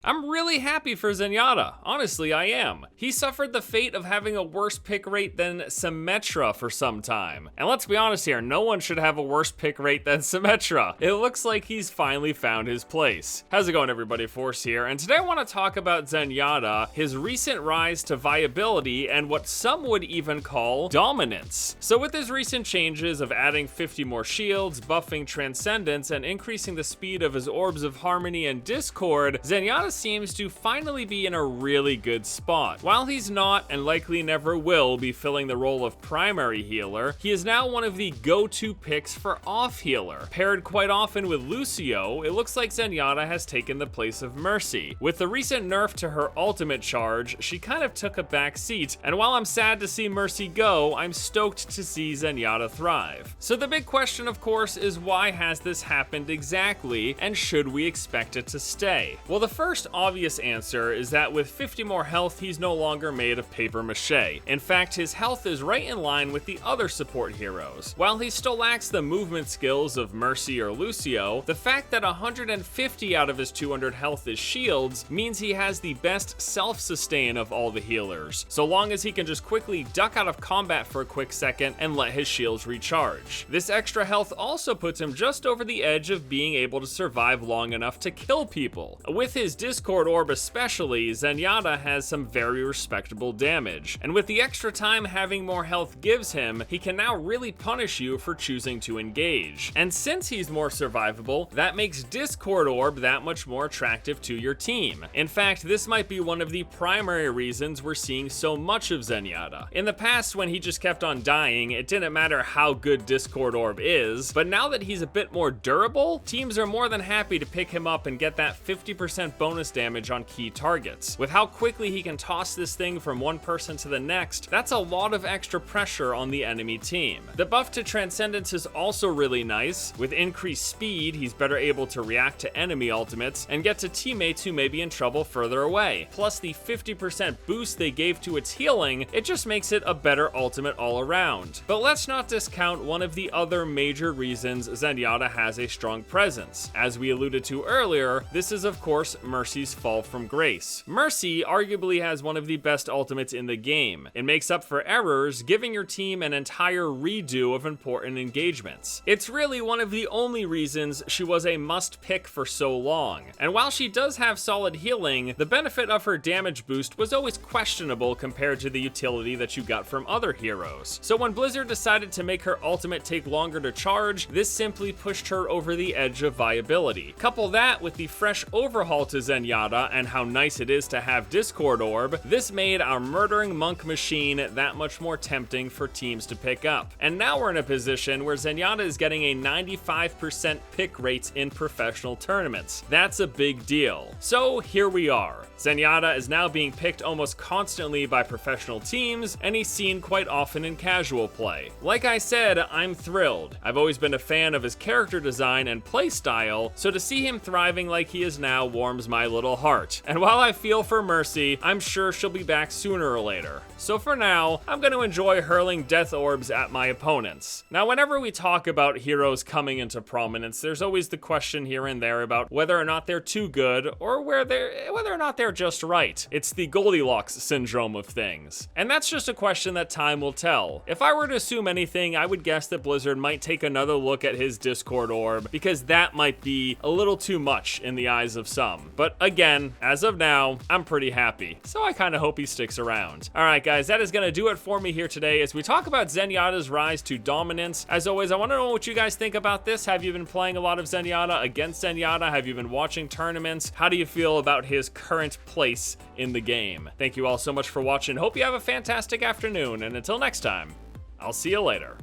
I'm really happy for Zenyatta. Honestly, I am. He suffered the fate of having a worse pick rate than Symmetra for some time. And let's be honest here, no one should have a worse pick rate than Symmetra. It looks like he's finally found his place. How's it going, everybody? Force here, and today I want to talk about Zenyatta, his recent rise to viability, and what some would even call dominance. So with his recent changes of adding 50 more shields, buffing Transcendence, and increasing the speed of his Orbs of Harmony and Discord, Zenyatta seems to finally be in a really good spot. While he's not, and likely never will, be filling the role of primary healer, he is now one of the go-to picks for off healer. Paired quite often with Lucio, it looks like Zenyatta has taken the place of Mercy. With the recent nerf to her ultimate charge, she kind of took a back seat, and while I'm sad to see Mercy go, I'm stoked to see Zenyatta thrive. So the big question, of course, is why has this happened exactly, and should we expect it to stay? Well, the first obvious answer is that with 50 more health, he's no longer made of paper mache. In fact, his health is right in line with the other support heroes. While he still lacks the movement skills of Mercy or Lucio, the fact that 150 out of his 200 health is shields means he has the best self-sustain of all the healers, so long as he can just quickly duck out of combat for a quick second and let his shields recharge. This extra health also puts him just over the edge of being able to survive long enough to kill people. With his Discord Orb especially, Zenyatta has some very respectable damage, and with the extra time having more health gives him, he can now really punish you for choosing to engage. And since he's more survivable, that makes Discord Orb that much more attractive to your team. In fact, this might be one of the primary reasons we're seeing so much of Zenyatta. In the past, when he just kept on dying, it didn't matter how good Discord Orb is, but now that he's a bit more durable, teams are more than happy to pick him up and get that 50% bonus damage on key targets. With how quickly he can toss this thing from one person to the next, that's a lot of extra pressure on the enemy team. The buff to Transcendence is also really nice. With increased speed, he's better able to react to enemy ultimates and get to teammates who may be in trouble further away. Plus the 50% boost they gave to its healing, it just makes it a better ultimate all around. But let's not discount one of the other major reasons Zenyatta has a strong presence. As we alluded to earlier, this is of course Mercy's fall from grace. Mercy arguably has one of the best ultimates in the game. It makes up for errors, giving your team an entire redo of important engagements. It's really one of the only reasons she was a must pick for so long. And while she does have solid healing, the benefit of her damage boost was always questionable compared to the utility that you got from other heroes. So when Blizzard decided to make her ultimate take longer to charge, this simply pushed her over the edge of viability. Couple that with the fresh overhaul to Zenyatta and how nice it is to have Discord Orb, this made our murdering monk machine that much more tempting for teams to pick up. And now we're in a position where Zenyatta is getting a 95% pick rates in professional tournaments. That's a big deal. So here we are. Zenyatta is now being picked almost constantly by professional teams, and he's seen quite often in casual play. Like I said, I'm thrilled. I've always been a fan of his character design and playstyle, so to see him thriving like he is now warms my little heart. And while I feel for Mercy, I'm sure she'll be back sooner or later. So for now, I'm going to enjoy hurling death orbs at my opponents. Now, whenever we talk about heroes coming into prominence, there's always the question here and there about whether or not they're too good or whether or not they're just right. It's the Goldilocks syndrome of things. And that's just a question that time will tell. If I were to assume anything, I would guess that Blizzard might take another look at his Discord Orb, because that might be a little too much in the eyes of some. But again, as of now, I'm pretty happy. So I kind of hope he sticks around. Alright guys, that is going to do it for me here today as we talk about Zenyatta's rise to dominance. As always, I want to know what you guys think about this. Have you been playing a lot of Zenyatta against Zenyatta? Have you been watching tournaments? How do you feel about his current place in the game? Thank you all so much for watching. Hope you have a fantastic afternoon, and until next time, I'll see you later.